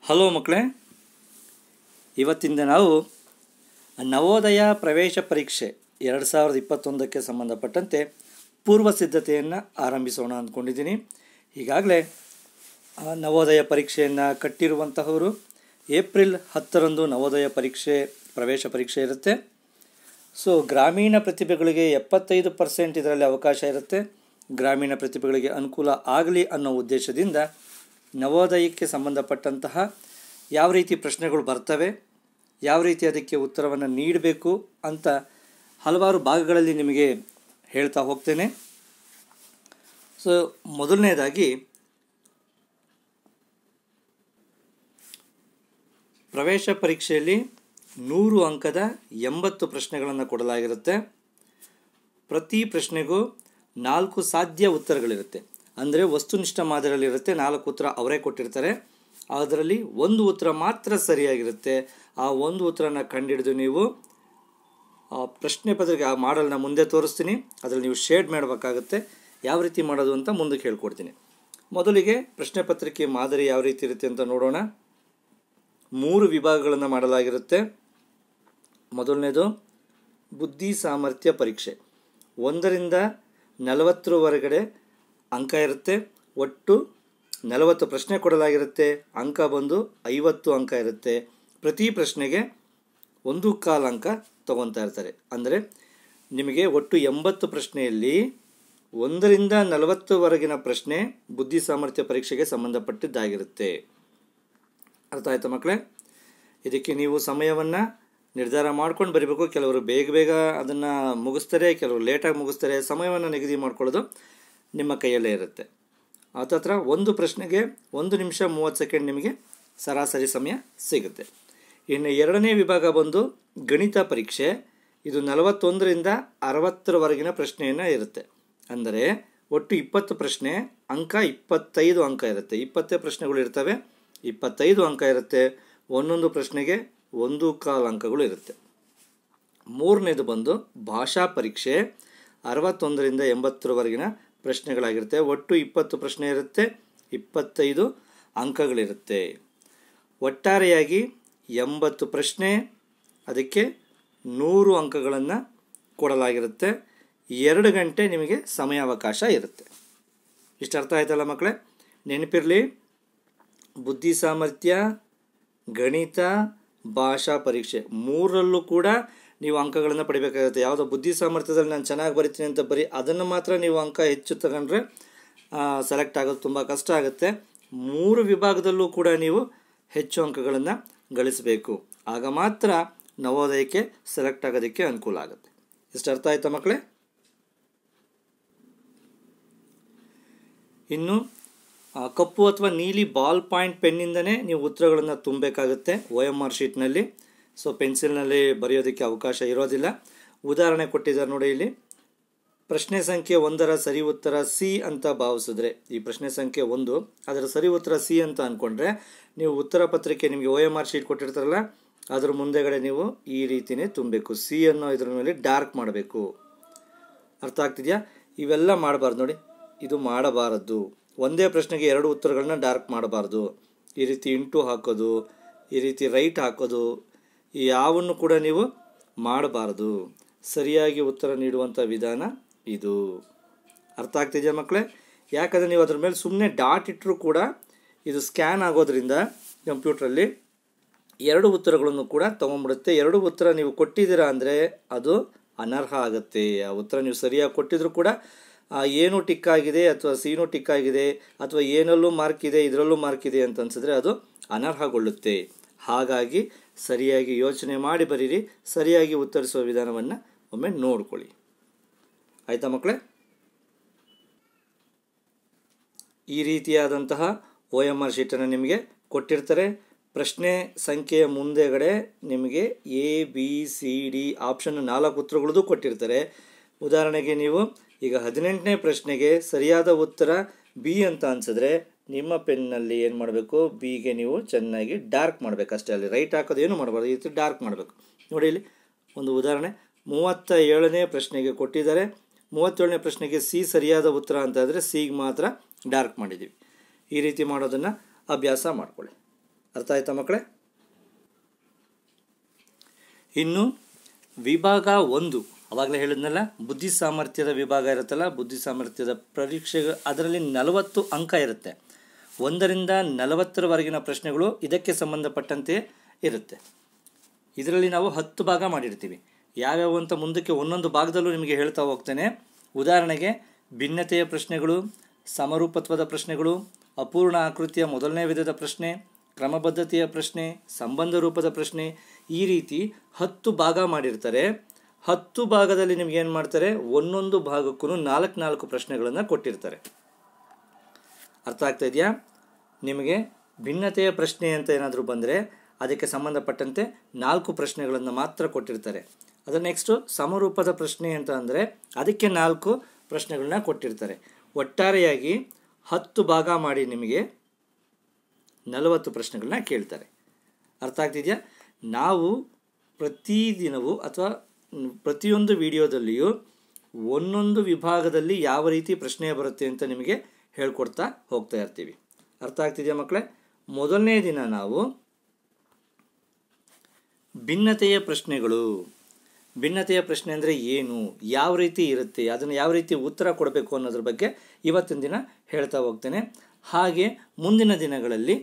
Hello ಮಕ್ಕಳೇ, ಇವತ್ತಿಂದ ನಾವು ನವೋದಯ ಪ್ರವೇಶ ಪರೀಕ್ಷೆ 2021ಕ್ಕೆ ಸಂಬಂಧಪಟ್ಟಂತೆ ಪೂರ್ವ ಸಿದ್ಧತೆಯನ್ನು ಆರಂಭಿಸೋಣ ಅಂದ್ಕೊಂಡಿದ್ದೀನಿ. ಈಗಾಗಲೇ ನವೋದಯ ಪರೀಕ್ಷೆಯನ್ನು ಕಟ್ಟಿರುವಂತಹವರು ಏಪ್ರಿಲ್ 10ರಂದು ನವೋದಯ ಪ್ರವೇಶ ಪರೀಕ್ಷೆ ಇರುತ್ತೆ. ಸೊ ಗ್ರಾಮೀಣ ಪ್ರತಿಭೆಗಳಿಗೆ 75% ಇದರಲ್ಲಿ ಅವಕಾಶ ಇರುತ್ತೆ. ಗ್ರಾಮೀಣ ಪ್ರತಿಭೆಗಳಿಗೆ ಅನುಕೂಲ ಆಗಲಿ ಅನ್ನೋ ಉದ್ದೇಶದಿಂದ ನವೋದಯಕ್ಕೆ ಸಂಬಂಧಪಟ್ಟಂತಹ ಯಾವ ರೀತಿ ಪ್ರಶ್ನೆಗಳು ಬರ್ತವೆ, ಯಾವ ರೀತಿ ಅದಕ್ಕೆ ಉತ್ತರವನ್ನು ನೀಡಬೇಕು ಅಂತ ಹಲವಾರು ಭಾಗಗಳಲ್ಲಿ ನಿಮಗೆ ಹೇಳ್ತಾ ಹೋಗ್ತೇನೆ. ಸೊ ಮೊದಲನೇದಾಗಿ ಪ್ರವೇಶ ಪರೀಕ್ಷೆಯಲ್ಲಿ 100 ಅಂಕದ 80 ಪ್ರಶ್ನೆಗಳನ್ನು ಕೊಡಲಾಗಿರುತ್ತೆ. ಪ್ರತಿ ಪ್ರಶ್ನೆಗೂ 4 ಸಾಧ್ಯ ಉತ್ತರಗಳಿರುತ್ತೆ. ಅಂದರೆ ವಸ್ತುನಿಷ್ಠ ಮಾದರಿಯಲ್ಲಿರುತ್ತೆ. 4 ಉತ್ತರ ಅವರೇ ಕೊಟ್ಟಿರ್ತಾರೆ. ಅದರಲ್ಲಿ ಒಂದು ಉತ್ತರ ಮಾತ್ರ ಸರಿಯಾಗಿರುತ್ತೆ. ಆ ಒಂದು ಉತ್ತರನ ಕಂಡುಹಿಡಿದು ನೀವು ಪ್ರಶ್ನೆ ಪತ್ರಿಕೆ ಆ ಮಾಡಲ್ನ ಮುಂದೆ ತೋರಿಸ್ತೀನಿ. ಅದರಲ್ಲಿ ನೀವು ಶೇಡ್ ಮಾಡಬೇಕಾಗುತ್ತೆ. ಯಾವ ರೀತಿ ಮಾಡೋದು ಅಂತ ಮುಂದಕ್ಕೆ ಹೇಳ್ಕೊಡ್ತೀನಿ. ಮೊದಲಿಗೆ ಪ್ರಶ್ನೆ ಪತ್ರಿಕೆ ಮಾದರಿ ಯಾವ ರೀತಿ ಇರುತ್ತೆ ಅಂತ ನೋಡೋಣ. 3 ವಿಭಾಗಗಳನ್ನು ಮಾಡಲಾಗಿರುತ್ತೆ. ಮೊದಲನೇದು ಬುದ್ಧಿ ಸಾಮರ್ಥ್ಯ ಪರೀಕ್ಷೆ. 1ರಿಂದ 40ರವರೆಗೆ ಅಂಕ ಇರುತ್ತೆ. ಒಟ್ಟು 40 ಪ್ರಶ್ನೆ ಕೊಡಲಾಗಿರುತ್ತೆ. ಅಂಕ ಬಂದು 50 ಅಂಕ ಇರುತ್ತೆ. ಪ್ರತಿ ಪ್ರಶ್ನೆಗೆ 1.25 ಅಂಕ ತಗೊತಾ ಇರ್ತಾರೆ. ಅಂದರೆ ನಿಮಗೆ ಒಟ್ಟು 80 ಪ್ರಶ್ನೆಯಲ್ಲಿ 1ರಿಂದ 40ವರೆಗಿನ ಪ್ರಶ್ನೆ ಬುದ್ಧಿ ಸಾಮರ್ಥ್ಯ ಪರೀಕ್ಷೆಗೆ ಸಂಬಂಧಪಟ್ಟಿದ್ದಾಗಿರುತ್ತೆ. ಅರ್ಥ ಆಯ್ತಾ ಮಕ್ಕಳೇ? ಇದಕ್ಕೆ ನೀವು ಸಮಯವನ್ನು ನಿರ್ಧಾರ ಮಾಡ್ಕೊಂಡು ಬರೀಬೇಕು. ಕೆಲವರು ಬೇಗ ಅದನ್ನು ಮುಗಿಸ್ತಾರೆ, ಕೆಲವರು ಲೇಟಾಗಿ ಮುಗಿಸ್ತಾರೆ. ಸಮಯವನ್ನು ನಿಗದಿ ಮಾಡ್ಕೊಳ್ಳೋದು ನಿಮ್ಮ ಕೈಯಲ್ಲೇ ಇರುತ್ತೆ. ಹತ್ತತ್ರ ಒಂದು ಪ್ರಶ್ನೆಗೆ 1 ನಿಮಿಷ 30 ಸೆಕೆಂಡ್ ನಿಮಗೆ ಸರಾಸರಿ ಸಮಯ ಸಿಗುತ್ತೆ. ಇನ್ನು 2ನೇ ವಿಭಾಗ ಬಂದು ಗಣಿತ ಪರೀಕ್ಷೆ. ಇದು 41ರಿಂದ 60ರವರೆಗಿನ ಪ್ರಶ್ನೆಯನ್ನು ಇರುತ್ತೆ. ಅಂದರೆ ಒಟ್ಟು 20 ಪ್ರಶ್ನೆ, ಅಂಕ 25 ಅಂಕ ಇರುತ್ತೆ. 20 ಪ್ರಶ್ನೆಗಳು ಇರ್ತವೆ, 25 ಅಂಕ ಇರುತ್ತೆ. ಒಂದೊಂದು ಪ್ರಶ್ನೆಗೆ 1.25 ಅಂಕಗಳು ಇರುತ್ತೆ. 3ನೇದು ಬಂದು ಭಾಷಾ ಪರೀಕ್ಷೆ. 61ರಿಂದ 80ರವರೆಗಿನ ಪ್ರಶ್ನೆಗಳಾಗಿರುತ್ತೆ. ಒಟ್ಟು 20 ಪ್ರಶ್ನೆ ಇರುತ್ತೆ, 25 ಅಂಕಗಳಿರುತ್ತೆ. ಒಟ್ಟಾರೆಯಾಗಿ 80 ಪ್ರಶ್ನೆ, ಅದಕ್ಕೆ 100 ಅಂಕಗಳನ್ನು ಕೊಡಲಾಗಿರುತ್ತೆ. 2 ಗಂಟೆ ನಿಮಗೆ ಸಮಯಾವಕಾಶ ಇರುತ್ತೆ. ಇಷ್ಟು ಅರ್ಥ ಆಯ್ತಲ್ಲ ಮಕ್ಕಳೇ? ನೆನಪಿರಲಿ, ಬುದ್ಧಿ ಸಾಮರ್ಥ್ಯ, ಗಣಿತ, ಭಾಷಾ ಪರೀಕ್ಷೆ 3ರಲ್ಲೂ ಕೂಡ ನೀವು ಅಂಕಗಳನ್ನು ಪಡಿಬೇಕಾಗುತ್ತೆ. ಯಾವುದೋ ಬುದ್ಧಿ ಸಾಮರ್ಥ್ಯದಲ್ಲಿ ನಾನು ಚೆನ್ನಾಗಿ ಬರಿತೀನಿ ಅಂತ ಬರೀ ಅದನ್ನು ಮಾತ್ರ ನೀವು ಅಂಕ ಹೆಚ್ಚು ತಗೊಂಡ್ರೆ ಸೆಲೆಕ್ಟ್ ಆಗೋದು ತುಂಬ ಕಷ್ಟ ಆಗುತ್ತೆ. 3 ವಿಭಾಗದಲ್ಲೂ ಕೂಡ ನೀವು ಹೆಚ್ಚು ಅಂಕಗಳನ್ನು ಗಳಿಸಬೇಕು. ಆಗ ಮಾತ್ರ ನವೋದಯಕ್ಕೆ ಸೆಲೆಕ್ಟ್ ಆಗೋದಕ್ಕೆ ಅನುಕೂಲ ಆಗುತ್ತೆ. ಇಷ್ಟು ಅರ್ಥ ಆಯ್ತಾ ಮಕ್ಕಳೇ? ಇನ್ನು ಕಪ್ಪು ಅಥವಾ ನೀಲಿ ಬಾಲ್ ಪಾಯಿಂಟ್ ಪೆನ್ನಿಂದನೇ ನೀವು ಉತ್ತರಗಳನ್ನು ತುಂಬಬೇಕಾಗುತ್ತೆ OMR ಶೀಟ್ನಲ್ಲಿ. ಸೊ ಪೆನ್ಸಿಲ್ನಲ್ಲಿ ಬರೆಯೋದಕ್ಕೆ ಅವಕಾಶ ಇರೋದಿಲ್ಲ. ಉದಾಹರಣೆ ಕೊಟ್ಟಿದ್ದಾರೆ ನೋಡಿ ಇಲ್ಲಿ. ಪ್ರಶ್ನೆ ಸಂಖ್ಯೆ 1ರ ಸರಿ ಉತ್ತರ ಸಿ ಅಂತ ಭಾವಿಸಿದ್ರೆ, ಈ ಪ್ರಶ್ನೆ ಸಂಖ್ಯೆ 1 ಅದರ ಸರಿ ಉತ್ತರ ಸಿ ಅಂತ ಅಂದ್ಕೊಂಡ್ರೆ, ನೀವು ಉತ್ತರ ಪತ್ರಿಕೆ ನಿಮಗೆ OMR ಶೀಟ್ ಕೊಟ್ಟಿರ್ತಾರಲ್ಲ, ಅದ್ರ ಮುಂದೆಗಡೆ ನೀವು ಈ ರೀತಿಯೇ ತುಂಬಬೇಕು. ಸಿ ಅನ್ನೋ ಇದ್ರ ಮೇಲೆ ಡಾರ್ಕ್ ಮಾಡಬೇಕು. ಅರ್ಥ ಆಗ್ತಿದೆಯಾ? ಇವೆಲ್ಲ ಮಾಡಬಾರ್ದು ನೋಡಿ, ಇದು ಮಾಡಬಾರದು. ಒಂದೇ ಪ್ರಶ್ನೆಗೆ 2 ಉತ್ತರಗಳನ್ನ ಡಾರ್ಕ್ ಮಾಡಬಾರ್ದು. ಈ ರೀತಿ ಇಂಟು ಹಾಕೋದು, ಈ ರೀತಿ ರೈಟ್ ಹಾಕೋದು, ಯಾವನ್ನು ಕೂಡ ನೀವು ಮಾಡಬಾರ್ದು. ಸರಿಯಾಗಿ ಉತ್ತರ ನೀಡುವಂಥ ವಿಧಾನ ಇದು. ಅರ್ಥ ಆಗ್ತಿದೆಯಾ ಮಕ್ಕಳೇ? ಯಾಕಂದರೆ ನೀವು ಅದ್ರ ಮೇಲೆ ಸುಮ್ಮನೆ ಡಾಟ್ ಇಟ್ಟರೂ ಕೂಡ ಇದು ಸ್ಕ್ಯಾನ್ ಆಗೋದ್ರಿಂದ ಕಂಪ್ಯೂಟ್ರಲ್ಲಿ 2 ಉತ್ತರಗಳನ್ನು ಕೂಡ ತೊಗೊಂಡ್ಬಿಡುತ್ತೆ. 2 ಉತ್ತರ ನೀವು ಕೊಟ್ಟಿದ್ದೀರಾ ಅಂದರೆ ಅದು ಅನರ್ಹ ಆಗುತ್ತೆ. ಆ ಉತ್ತರ ನೀವು ಸರಿಯಾಗಿ ಕೊಟ್ಟಿದ್ರು ಕೂಡ ಏನು ಟಿಕ್ ಆಗಿದೆ ಅಥವಾ ಸಿನೂ ಟಿಕ್ ಆಗಿದೆ ಅಥವಾ ಏನಲ್ಲೂ ಮಾರ್ಕ್ ಇದೆ ಇದರಲ್ಲೂ ಮಾರ್ಕ್ ಇದೆ ಅಂತ ಅನಿಸಿದ್ರೆ ಅದು ಅನರ್ಹಗೊಳ್ಳುತ್ತೆ. ಹಾಗಾಗಿ ಸರಿಯಾಗಿ ಯೋಚನೆ ಮಾಡಿ ಬರೀರಿ. ಸರಿಯಾಗಿ ಉತ್ತರಿಸುವ ವಿಧಾನವನ್ನು ಒಮ್ಮೆ ನೋಡ್ಕೊಳ್ಳಿ. ಆಯಿತಾ ಮಕ್ಕಳೇ? ಈ ರೀತಿಯಾದಂತಹ OMR ಶೀಟನ್ನು ನಿಮಗೆ ಕೊಟ್ಟಿರ್ತಾರೆ. ಪ್ರಶ್ನೆ ಸಂಖ್ಯೆಯ ಮುಂದೆಗಡೆ ನಿಮಗೆ ABCD ಆಪ್ಷನ್ 4 ಉತ್ತರಗಳದ್ದು ಕೊಟ್ಟಿರ್ತಾರೆ. ಉದಾಹರಣೆಗೆ ನೀವು ಈಗ 18ನೇ ಪ್ರಶ್ನೆಗೆ ಸರಿಯಾದ ಉತ್ತರ ಬಿ ಅಂತ ಅನಿಸಿದ್ರೆ ನಿಮ್ಮ ಪೆನ್ನಲ್ಲಿ ಏನು ಮಾಡಬೇಕು, ಬಿಗೆ ನೀವು ಚೆನ್ನಾಗಿ ಡಾರ್ಕ್ ಮಾಡಬೇಕು ಅಷ್ಟೇ. ಅಲ್ಲಿ ರೈಟ್ ಹಾಕೋದು ಏನು ಮಾಡಬಾರ್ದು, ಈ ರೀತಿ ಡಾರ್ಕ್ ಮಾಡಬೇಕು. ನೋಡಿ ಇಲ್ಲಿ ಒಂದು ಉದಾಹರಣೆ. 37ನೇ ಪ್ರಶ್ನೆಗೆ ಕೊಟ್ಟಿದ್ದಾರೆ. 37ನೇ ಪ್ರಶ್ನೆಗೆ ಸಿ ಸರಿಯಾದ ಉತ್ತರ ಅಂತ ಆದರೆ ಸಿಗೆ ಮಾತ್ರ ಡಾರ್ಕ್ ಮಾಡಿದ್ದೀವಿ. ಈ ರೀತಿ ಮಾಡೋದನ್ನು ಅಭ್ಯಾಸ ಮಾಡ್ಕೊಳ್ಳಿ. ಅರ್ಥ ಆಯ್ತಾ ಮಕ್ಕಳೇ? ಇನ್ನು ವಿಭಾಗ 1, ಅವಾಗಲೇ ಹೇಳಿದ್ನಲ್ಲ, ಬುದ್ಧಿ ಸಾಮರ್ಥ್ಯದ ವಿಭಾಗ ಇರುತ್ತಲ್ಲ, ಬುದ್ಧಿ ಸಾಮರ್ಥ್ಯದ ಪರೀಕ್ಷೆ, ಅದರಲ್ಲಿ 40 ಅಂಕ ಇರುತ್ತೆ. 1ರಿಂದ 40ರವರೆಗಿನ ಪ್ರಶ್ನೆಗಳು ಇದಕ್ಕೆ ಸಂಬಂಧಪಟ್ಟಂತೆ ಇರುತ್ತೆ. ಇದರಲ್ಲಿ ನಾವು 10 ಭಾಗ ಮಾಡಿರ್ತೀವಿ. ಯಾವ್ಯಾವ ಅಂತ ಮುಂದಕ್ಕೆ ಒಂದೊಂದು ಭಾಗದಲ್ಲೂ ನಿಮಗೆ ಹೇಳ್ತಾ ಹೋಗ್ತೇನೆ. ಉದಾಹರಣೆಗೆ ಭಿನ್ನತೆಯ ಪ್ರಶ್ನೆಗಳು, ಸಮರೂಪತ್ವದ ಪ್ರಶ್ನೆಗಳು, ಅಪೂರ್ಣ ಆಕೃತಿಯ ಮೊದಲನೇ ವಿಧದ ಪ್ರಶ್ನೆ, ಕ್ರಮಬದ್ಧತೆಯ ಪ್ರಶ್ನೆ, ಸಂಬಂಧ ರೂಪದ ಪ್ರಶ್ನೆ, ಈ ರೀತಿ 10 ಭಾಗ ಮಾಡಿರ್ತಾರೆ. 10 ಭಾಗದಲ್ಲಿ ನಿಮ್ಗೆ ಏನು ಮಾಡ್ತಾರೆ, ಒಂದೊಂದು ಭಾಗಕ್ಕೂ 4 ಪ್ರಶ್ನೆಗಳನ್ನು ಕೊಟ್ಟಿರ್ತಾರೆ. ಅರ್ಥ ಆಗ್ತಾ ಇದೆಯಾ? ನಿಮಗೆ ಭಿನ್ನತೆಯ ಪ್ರಶ್ನೆ ಅಂತ ಏನಾದರೂ ಬಂದರೆ ಅದಕ್ಕೆ ಸಂಬಂಧಪಟ್ಟಂತೆ 4 ಪ್ರಶ್ನೆಗಳನ್ನು ಮಾತ್ರ ಕೊಟ್ಟಿರ್ತಾರೆ. ಅದರ ನೆಕ್ಸ್ಟು ಸಮರೂಪದ ಪ್ರಶ್ನೆ ಅಂತ ಅಂದರೆ ಅದಕ್ಕೆ 4 ಪ್ರಶ್ನೆಗಳನ್ನ ಕೊಟ್ಟಿರ್ತಾರೆ. ಒಟ್ಟಾರೆಯಾಗಿ 10 ಭಾಗ ಮಾಡಿ ನಿಮಗೆ 40 ಪ್ರಶ್ನೆಗಳನ್ನ ಕೇಳ್ತಾರೆ. ಅರ್ಥ ಆಗ್ತಿದೆಯಾ? ನಾವು ಪ್ರತಿದಿನವೂ ಅಥವಾ ಪ್ರತಿಯೊಂದು ವಿಡಿಯೋದಲ್ಲಿಯೂ ಒಂದೊಂದು ವಿಭಾಗದಲ್ಲಿ ಯಾವ ರೀತಿ ಪ್ರಶ್ನೆ ಬರುತ್ತೆ ಅಂತ ನಿಮಗೆ ಹೇಳ್ಕೊಡ್ತಾ ಹೋಗ್ತಾ ಇರ್ತೀವಿ. ಅರ್ಥ ಆಗ್ತಿದೆಯಾ ಮಕ್ಕಳೇ? ಮೊದಲನೇ ದಿನ ನಾವು ಭಿನ್ನತೆಯ ಪ್ರಶ್ನೆಗಳು, ಭಿನ್ನತೆಯ ಪ್ರಶ್ನೆ ಅಂದರೆ ಏನು, ಯಾವ ರೀತಿ ಇರುತ್ತೆ, ಅದನ್ನು ಯಾವ ರೀತಿ ಉತ್ತರ ಕೊಡಬೇಕು ಅನ್ನೋದ್ರ ಬಗ್ಗೆ ಇವತ್ತಿನ ದಿನ ಹೇಳ್ತಾ ಹೋಗ್ತೇನೆ. ಹಾಗೆ ಮುಂದಿನ ದಿನಗಳಲ್ಲಿ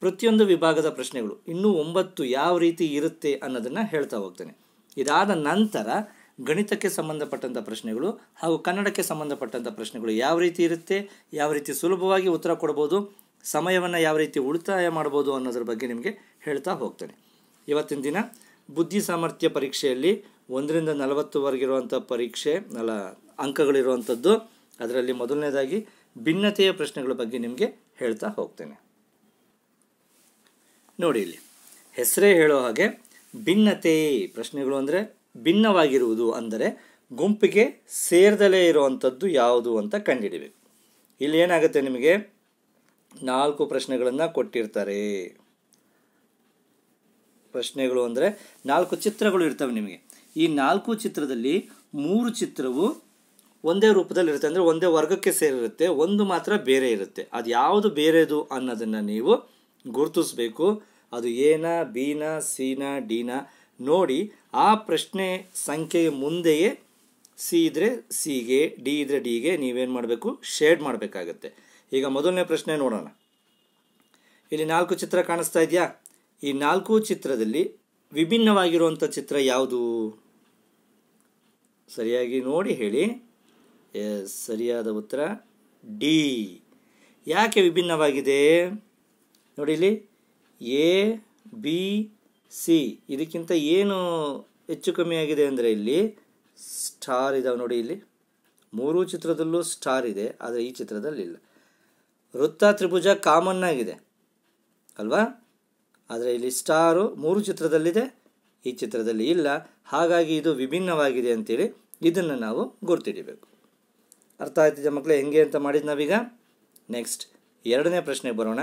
ಪ್ರತಿಯೊಂದು ವಿಭಾಗದ ಪ್ರಶ್ನೆಗಳು ಇನ್ನೂ 9 ಯಾವ ರೀತಿ ಇರುತ್ತೆ ಅನ್ನೋದನ್ನು ಹೇಳ್ತಾ ಹೋಗ್ತೇನೆ. ಇದಾದ ನಂತರ ಗಣಿತಕ್ಕೆ ಸಂಬಂಧಪಟ್ಟಂಥ ಪ್ರಶ್ನೆಗಳು ಹಾಗೂ ಕನ್ನಡಕ್ಕೆ ಸಂಬಂಧಪಟ್ಟಂಥ ಪ್ರಶ್ನೆಗಳು ಯಾವ ರೀತಿ ಇರುತ್ತೆ, ಯಾವ ರೀತಿ ಸುಲಭವಾಗಿ ಉತ್ತರ ಕೊಡ್ಬೋದು, ಸಮಯವನ್ನು ಯಾವ ರೀತಿ ಉಳಿತಾಯ ಮಾಡ್ಬೋದು ಅನ್ನೋದ್ರ ಬಗ್ಗೆ ನಿಮಗೆ ಹೇಳ್ತಾ ಹೋಗ್ತೇನೆ. ಇವತ್ತಿನ ದಿನ ಬುದ್ಧಿ ಸಾಮರ್ಥ್ಯ ಪರೀಕ್ಷೆಯಲ್ಲಿ 1ರಿಂದ 40ವರೆಗಿರುವಂಥ ಪರೀಕ್ಷೆ ಅಂಕಗಳಿರುವಂಥದ್ದು. ಅದರಲ್ಲಿ ಮೊದಲನೇದಾಗಿ ಭಿನ್ನತೆಯ ಪ್ರಶ್ನೆಗಳ ಬಗ್ಗೆ ನಿಮಗೆ ಹೇಳ್ತಾ ಹೋಗ್ತೇನೆ. ನೋಡಿ, ಇಲ್ಲಿ ಹೆಸರೇ ಹೇಳೋ ಹಾಗೆ ಭಿನ್ನತೆ ಪ್ರಶ್ನೆಗಳು ಅಂದರೆ ಭಿನ್ನವಾಗಿರುವುದು, ಅಂದರೆ ಗುಂಪಿಗೆ ಸೇರ್ದಲೇ ಇರುವಂಥದ್ದು ಯಾವುದು ಅಂತ ಕಂಡುಹಿಡಿಬೇಕು. ಇಲ್ಲಿ ಏನಾಗುತ್ತೆ, ನಿಮಗೆ 4 ಪ್ರಶ್ನೆಗಳನ್ನು ಕೊಟ್ಟಿರ್ತಾರೆ. ಪ್ರಶ್ನೆಗಳು ಅಂದರೆ 4 ಚಿತ್ರಗಳು ಇರ್ತವೆ ನಿಮಗೆ. ಈ 4 ಚಿತ್ರದಲ್ಲಿ 3 ಚಿತ್ರವು ಒಂದೇ ರೂಪದಲ್ಲಿರುತ್ತೆ, ಅಂದರೆ ಒಂದೇ ವರ್ಗಕ್ಕೆ ಸೇರಿರುತ್ತೆ, ಒಂದು ಮಾತ್ರ ಬೇರೆ ಇರುತ್ತೆ. ಅದು ಯಾವುದು ಬೇರೆದು ಅನ್ನೋದನ್ನು ನೀವು ಗುರುತಿಸಬೇಕು. ಅದು ಎನ, ಬಿನ, ಸಿನ, ಡಿನ ನೋಡಿ ಆ ಪ್ರಶ್ನೆ ಸಂಖ್ಯೆಯ ಮುಂದೆಯೇ ಸಿ ಇದ್ದರೆ ಸಿಗೆ, ಡಿ ಇದ್ದರೆ ಡಿಗೆ ನೀವೇನು ಮಾಡಬೇಕು, ಶೇಡ್ ಮಾಡಬೇಕಾಗತ್ತೆ. ಈಗ ಮೊದಲನೇ ಪ್ರಶ್ನೆ ನೋಡೋಣ. ಇಲ್ಲಿ 4 ಚಿತ್ರ ಕಾಣಿಸ್ತಾ ಇದೆಯಾ? ಈ 4 ಚಿತ್ರದಲ್ಲಿ ವಿಭಿನ್ನವಾಗಿರುವಂಥ ಚಿತ್ರ ಯಾವುದು? ಸರಿಯಾಗಿ ನೋಡಿ ಹೇಳಿ. ಎಸ್, ಸರಿಯಾದ ಉತ್ತರ ಡಿ. ಯಾಕೆ ವಿಭಿನ್ನವಾಗಿದೆ ನೋಡಿ, ಇಲ್ಲಿ ಎ, ಬಿ, ಸಿ ಇದಕ್ಕಿಂತ ಏನು ಹೆಚ್ಚು ಕಮ್ಮಿ ಆಗಿದೆ ಅಂದರೆ ಇಲ್ಲಿ ಸ್ಟಾರ್ ಇದಾವೆ ನೋಡಿ. ಇಲ್ಲಿ 3 ಚಿತ್ರದಲ್ಲೂ ಸ್ಟಾರ್ ಇದೆ, ಆದರೆ ಈ ಚಿತ್ರದಲ್ಲಿ ಇಲ್ಲ. ವೃತ್ತ ತ್ರಿಭುಜ ಕಾಮನ್ ಆಗಿದೆ ಅಲ್ವಾ, ಆದರೆ ಇಲ್ಲಿ ಸ್ಟಾರು 3 ಚಿತ್ರದಲ್ಲಿದೆ, ಈ ಚಿತ್ರದಲ್ಲಿ ಇಲ್ಲ. ಹಾಗಾಗಿ ಇದು ವಿಭಿನ್ನವಾಗಿದೆ ಅಂತೇಳಿ ಇದನ್ನು ನಾವು ಗುರ್ತಿಡಿಬೇಕು. ಅರ್ಥ ಆಯ್ತಿದೆ ಮಕ್ಕಳೇ ಹೆಂಗೆ ಅಂತ ಮಾಡಿದ್ದು ನಾವೀಗ? ನೆಕ್ಸ್ಟ್ 2ನೇ ಪ್ರಶ್ನೆಗೆ ಬರೋಣ.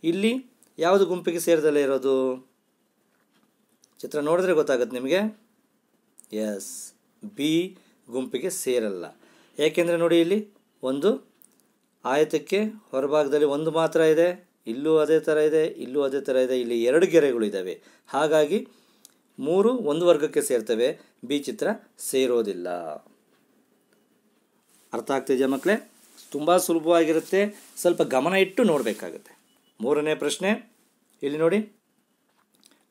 ಇಲ್ಲಿ ಯಾವುದು ಗುಂಪಿಗೆ ಸೇರಿದಲ್ಲೇ ಇರೋದು? ಚಿತ್ರ ನೋಡಿದ್ರೆ ಗೊತ್ತಾಗುತ್ತೆ ನಿಮಗೆ. ಎಸ್, ಬಿ ಗುಂಪಿಗೆ ಸೇರಲ್ಲ. ಏಕೆಂದರೆ ನೋಡಿ, ಇಲ್ಲಿ ಒಂದು ಆಯತಕ್ಕೆ ಹೊರಭಾಗದಲ್ಲಿ ಒಂದು ಮಾತ್ರ ಇದೆ, ಇಲ್ಲೂ ಅದೇ ಥರ ಇದೆ, ಇಲ್ಲೂ ಅದೇ ಥರ ಇದೆ, ಇಲ್ಲಿ 2 ಗೆರೆಗಳು ಇದ್ದಾವೆ. ಹಾಗಾಗಿ 3 ಒಂದು ವರ್ಗಕ್ಕೆ ಸೇರ್ತವೆ, ಬಿ ಚಿತ್ರ ಸೇರೋದಿಲ್ಲ. ಅರ್ಥ ಆಗ್ತಿದೆಯಾ ಮಕ್ಕಳೇ? ತುಂಬ ಸುಲಭವಾಗಿರುತ್ತೆ, ಸ್ವಲ್ಪ ಗಮನ ಇಟ್ಟು ನೋಡಬೇಕಾಗುತ್ತೆ. 3ನೇ ಪ್ರಶ್ನೆ ಇಲ್ಲಿ ನೋಡಿ,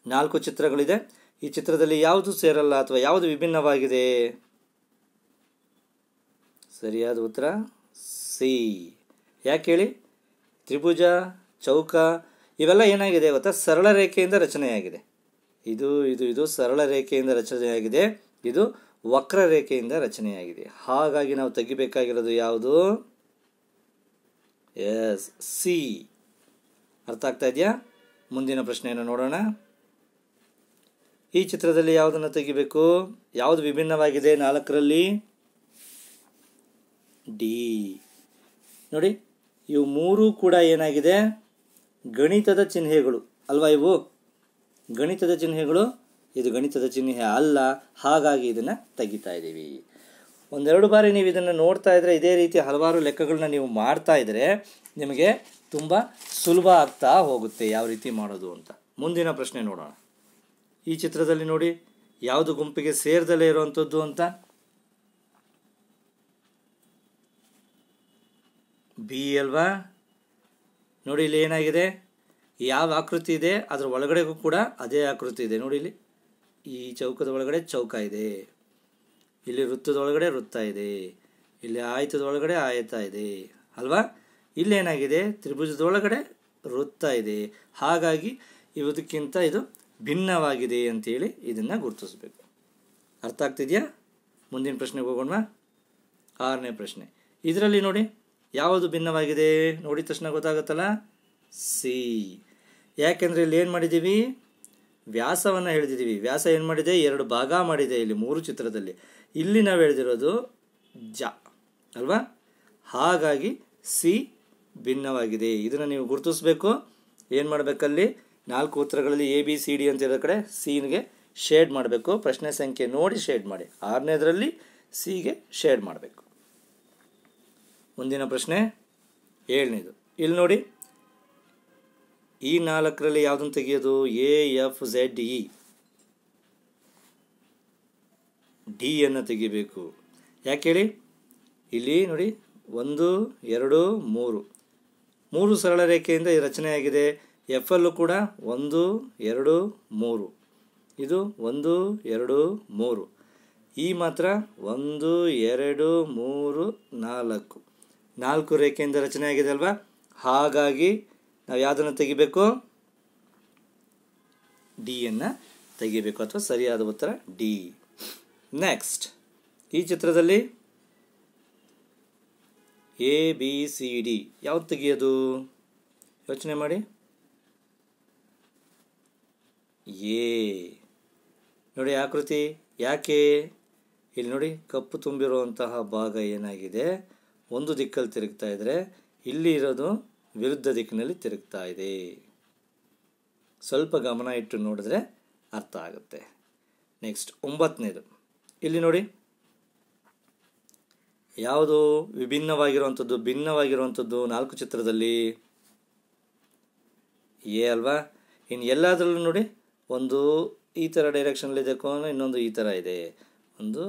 4 ಚಿತ್ರಗಳಿದೆ. ಈ ಚಿತ್ರದಲ್ಲಿ ಯಾವುದು ಸೇರಲ್ಲ ಅಥವಾ ಯಾವುದು ವಿಭಿನ್ನವಾಗಿದೆ? ಸರಿಯಾದ ಉತ್ತರ ಸಿ. ಯಾಕೆ ಹೇಳಿ? ತ್ರಿಭುಜ, ಚೌಕ ಇವೆಲ್ಲ ಏನಾಗಿದೆ ಗೊತ್ತಾ, ಸರಳ ರೇಖೆಯಿಂದ ರಚನೆಯಾಗಿದೆ. ಇದು ಸರಳ ರೇಖೆಯಿಂದ ರಚನೆಯಾಗಿದೆ, ಇದು ವಕ್ರ ರೇಖೆಯಿಂದ ರಚನೆಯಾಗಿದೆ. ಹಾಗಾಗಿ ನಾವು ತೆಗಿಬೇಕಾಗಿರೋದು ಯಾವುದು? S, C. ಅರ್ಥ ಆಗ್ತಾ ಇದೆಯಾ? ಮುಂದಿನ ಪ್ರಶ್ನೆಯನ್ನು ನೋಡೋಣ. ಈ ಚಿತ್ರದಲ್ಲಿ ಯಾವುದನ್ನು ತೆಗಿಬೇಕು? ಯಾವುದು ವಿಭಿನ್ನವಾಗಿದೆ 4ರಲ್ಲಿ? ಡಿ. ನೋಡಿ, ಇವು 3 ಕೂಡ ಏನಾಗಿದೆ, ಗಣಿತದ ಚಿಹ್ನೆಗಳು ಅಲ್ವಾ? ಇವು ಗಣಿತದ ಚಿಹ್ನೆಗಳು, ಇದು ಗಣಿತದ ಚಿಹ್ನೆ ಅಲ್ಲ. ಹಾಗಾಗಿ ಇದನ್ನು ತೆಗಿತಾ ಇದ್ದೀವಿ. 1-2 ಬಾರಿ ನೀವು ಇದನ್ನು ನೋಡ್ತಾ ಇದ್ರೆ, ಇದೇ ರೀತಿ ಹಲವಾರು ಲೆಕ್ಕಗಳನ್ನ ನೀವು ಮಾಡ್ತಾ ಇದ್ರೆ ನಿಮಗೆ ತುಂಬ ಸುಲಭ ಆಗ್ತಾ ಹೋಗುತ್ತೆ ಯಾವ ರೀತಿ ಮಾಡೋದು ಅಂತ. ಮುಂದಿನ ಪ್ರಶ್ನೆ ನೋಡೋಣ. ಈ ಚಿತ್ರದಲ್ಲಿ ನೋಡಿ, ಯಾವುದು ಗುಂಪಿಗೆ ಸೇರ್ದಲೇ ಇರುವಂಥದ್ದು ಅಂತ? ಬಿ ಅಲ್ವಾ? ನೋಡಿ ಇಲ್ಲಿ ಏನಾಗಿದೆ, ಯಾವ ಆಕೃತಿ ಇದೆ ಅದರ ಒಳಗಡೆಗೂ ಕೂಡ ಅದೇ ಆಕೃತಿ ಇದೆ. ನೋಡಿ ಇಲ್ಲಿ ಈ ಚೌಕದ ಒಳಗಡೆ ಚೌಕ ಇದೆ, ಇಲ್ಲಿ ವೃತ್ತದ ಒಳಗಡೆ ವೃತ್ತ ಇದೆ, ಇಲ್ಲಿ ಆಯತದ ಒಳಗಡೆ ಆಯತ ಇದೆ ಅಲ್ವಾ? ಇಲ್ಲೇನಾಗಿದೆ, ತ್ರಿಭುಜದ ಒಳಗಡೆ ವೃತ್ತ ಇದೆ. ಹಾಗಾಗಿ ಇದಕ್ಕಿಂತ ಇದು ಭಿನ್ನವಾಗಿದೆ ಅಂತೇಳಿ ಇದನ್ನು ಗುರುತಿಸ್ಬೇಕು. ಅರ್ಥ ಆಗ್ತಿದೆಯಾ? ಮುಂದಿನ ಪ್ರಶ್ನೆಗೆ ಹೋಗೋಣ. 6ನೇ ಪ್ರಶ್ನೆ. ಇದರಲ್ಲಿ ನೋಡಿ ಯಾವುದು ಭಿನ್ನವಾಗಿದೆ ನೋಡಿದ ತಕ್ಷಣ ಗೊತ್ತಾಗುತ್ತಲ್ಲ, ಸಿ. ಯಾಕೆಂದರೆ ಇಲ್ಲಿ ಏನು ಮಾಡಿದ್ದೀವಿ, ವ್ಯಾಸವನ್ನು ಹೇಳಿದ್ದೀವಿ. ವ್ಯಾಸ ಏನು ಮಾಡಿದೆ, 2 ಭಾಗ ಮಾಡಿದೆ ಇಲ್ಲಿ 3 ಚಿತ್ರದಲ್ಲಿ. ಇಲ್ಲಿ ನಾವು ಹೇಳಿದಿರೋದು ಜ ಅಲ್ವಾ? ಹಾಗಾಗಿ ಸಿ ಭಿನ್ನವಾಗಿದೆ. ಇದನ್ನು ನೀವು ಗುರುತಿಸ್ಬೇಕು. ಏನು ಮಾಡಬೇಕಲ್ಲಿ, 4 ಉತ್ತರಗಳಲ್ಲಿ ABCD ಅಂತ ಇರೋ ಕಡೆ ಸಿಗೆ ಶೇಡ್ ಮಾಡಬೇಕು. ಪ್ರಶ್ನೆ ಸಂಖ್ಯೆ ನೋಡಿ ಶೇಡ್ ಮಾಡಿ. 6ನೇದರಲ್ಲಿ ಸಿಗೆ ಶೇಡ್ ಮಾಡಬೇಕು. ಮುಂದಿನ ಪ್ರಶ್ನೆ 7ನೇದು. ಇಲ್ಲಿ ನೋಡಿ, ಈ 4ರಲ್ಲಿ ಯಾವುದನ್ನು ತೆಗೆಯೋದು? AFZE ಡಿ ಅನ್ನು ತೆಗಿಬೇಕು. ಯಾಕೆ ಹೇಳಿ, ಇಲ್ಲಿ ನೋಡಿ 1 2 3 ಸರಳ ರೇಖೆಯಿಂದ ಈ ರಚನೆಯಾಗಿದೆ. ಎಫಲ್ಲೂ ಕೂಡ 1 2 3, ಇದು 1 2 3, ಈ ಮಾತ್ರ 1 2 3 4 ರೇಖೆಯಿಂದ ರಚನೆಯಾಗಿದೆ ಅಲ್ವಾ? ಹಾಗಾಗಿ ನಾವು ಯಾವುದನ್ನು ತೆಗಿಬೇಕು? ಡಿ ಅನ್ನು ತೆಗಿಬೇಕು, ಅಥವಾ ಸರಿಯಾದ ಉತ್ತರ ಡಿ. ನೆಕ್ಸ್ಟ್, ಈ ಚಿತ್ರದಲ್ಲಿ ABCD ಯಾವ್ದು ತೆಗಿಯೋದು? ಯೋಚನೆ ಮಾಡಿ. ಎ ನೋಡಿ ಆಕೃತಿ. ಯಾಕೆ ಇಲ್ಲಿ ನೋಡಿ, ಕಪ್ಪು ತುಂಬಿರುವಂತಹ ಭಾಗ ಏನಾಗಿದೆ, ಒಂದು ದಿಕ್ಕಲ್ಲಿ ತಿರುಗ್ತಾ ಇದ್ರೆ, ಇಲ್ಲಿ ಇರೋದು ವಿರುದ್ಧ ದಿಕ್ಕಿನಲ್ಲಿ ತಿರುಗ್ತಾ ಇದೆ. ಸ್ವಲ್ಪ ಗಮನ ಇಟ್ಟು ನೋಡಿದ್ರೆ ಅರ್ಥ ಆಗುತ್ತೆ. ನೆಕ್ಸ್ಟ್ 9ನೇದು. ಇಲ್ಲಿ ನೋಡಿ, ಯಾವುದು ಭಿನ್ನವಾಗಿರುವಂಥದ್ದು 4 ಚಿತ್ರದಲ್ಲಿ? ಎ ಅಲ್ವಾ? ಇನ್ನು ಎಲ್ಲದರಲ್ಲೂ ನೋಡಿ, ಒಂದು ಈ ಥರ ಡೈರೆಕ್ಷನಲ್ಲಿ ಕೋನ, ಇನ್ನೊಂದು ಈ ಥರ ಇದೆ, ಒಂದು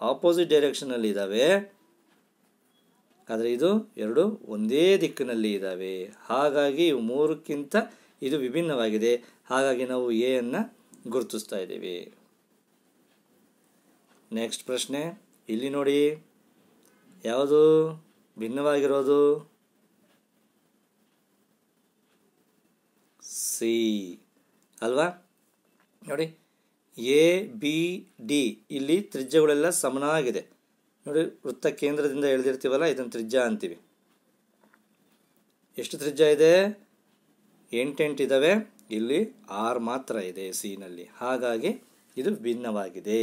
ಆಪೋಸಿಟ್ ಡೈರೆಕ್ಷನಲ್ಲಿ ಇದ್ದಾವೆ. ಆದರೆ ಇದು 2 ಒಂದೇ ದಿಕ್ಕಿನಲ್ಲಿ ಇದ್ದಾವೆ. ಹಾಗಾಗಿ ಇವು 3ಕ್ಕಿಂತ ಇದು ವಿಭಿನ್ನವಾಗಿದೆ. ಹಾಗಾಗಿ ನಾವು ಎ ಅನ್ನು ಗುರುತಿಸ್ತಾ ಇದ್ದೀವಿ. ನೆಕ್ಸ್ಟ್ ಪ್ರಶ್ನೆ. ಇಲ್ಲಿ ನೋಡಿ, ಯಾವುದು ಭಿನ್ನವಾಗಿರೋದು? ಸಿ ಅಲ್ವಾ? ನೋಡಿ, ABD ಇಲ್ಲಿ ತ್ರಿಜ್ಯಗಳೆಲ್ಲ ಸಮನಾಗಿದೆ. ನೋಡಿ, ವೃತ್ತ ಕೇಂದ್ರದಿಂದ ಎಳೆದಿರ್ತೀವಲ್ಲ, ಇದನ್ನು ತ್ರಿಜ್ಯ ಅಂತೀವಿ. ಎಷ್ಟು ತ್ರಿಜ್ಯ ಇದೆ? 8 ಇದ್ದಾವೆ. ಇಲ್ಲಿ 6 ಮಾತ್ರ ಇದೆ ಸಿನಲ್ಲಿ. ಹಾಗಾಗಿ ಇದು ಭಿನ್ನವಾಗಿದೆ.